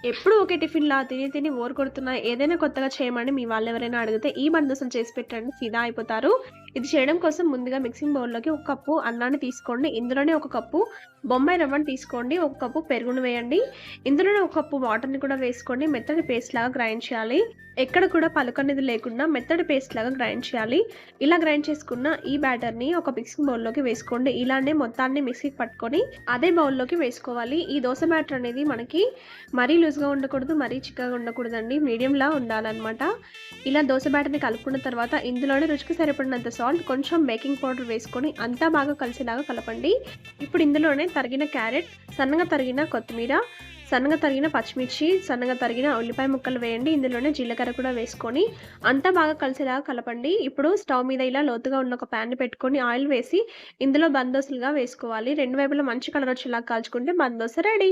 ఎప్పుడు ఒకే టిఫిన్‌లా తిని తిని బోర్ కొడుతున్నా ఏదైనా కొత్తగా చేయమని మీ వాళ్ళెవరైనా అడిగితే ఈ బందోసలు చేసి పెట్టండి ఫిదా అయిపోతారు. ఇది చేయడం కోసం ముందుగా మిక్సింగ్ బౌల్‌లోకి ఒక కప్పు అన్నాన్ని తీసుకోండి. ఇందులోనే ఒక కప్పు బొంబాయి రవ్వని తీసుకోండి. ఒక కప్పు పెరుగును వేయండి. ఇందులోనే ఒక కప్పు వాటర్‌ని కూడా వేసుకోండి. మెత్తటి పేస్ట్‌లాగా గ్రైండ్ చేయాలి. ఎక్కడ కూడా పలుకనేది లేకుండా మెత్తటి పేస్ట్‌లాగా గ్రైండ్ చేయాలి. ఇలా గ్రైండ్ చేసుకున్న ఈ బ్యాటర్‌ని ఒక మిక్సింగ్ బౌల్‌లోకి వేసుకోండి. ఇలానే మొత్తాన్ని మిక్సీకి పట్టుకొని అదే బౌల్‌లోకి వేసుకోవాలి. ఈ దోస బ్యాటర్ అనేది మనకి మరీ లూజ్‌గా ఉండకూడదు, మరీ చిక్కగా ఉండకూడదండి. మీడియంలా ఉండాలనమాట. ఇలా దోస బ్యాటర్‌ని కలుపుకున్న తర్వాత ఇందులోనే రుచికి సరిపడినంత సాల్ట్, కొంచెం బేకింగ్ పౌడర్ వేసుకొని అంతా బాగా కలిసేలాగా కలపండి. ఇప్పుడు ఇందులోనే తరిగిన క్యారెట్, సన్నగా తరిగిన కొత్తిమీర, సన్నగా తరిగిన పచ్చిమిర్చి, సన్నగా తరిగిన ఉల్లిపాయ ముక్కలు వేయండి. ఇందులోనే జీలకర్ర కూడా వేసుకొని అంతా బాగా కలిసేలాగా కలపండి. ఇప్పుడు స్టవ్ మీద ఇలా లోతుగా ఉన్న ఒక ప్యాన్‌ని పెట్టుకొని ఆయిల్ వేసి ఇందులో బందోసలుగా వేసుకోవాలి. 2 వైపులా మంచి కలర్ వచ్చేలాగా కాల్చుకుంటే బందోస రెడీ.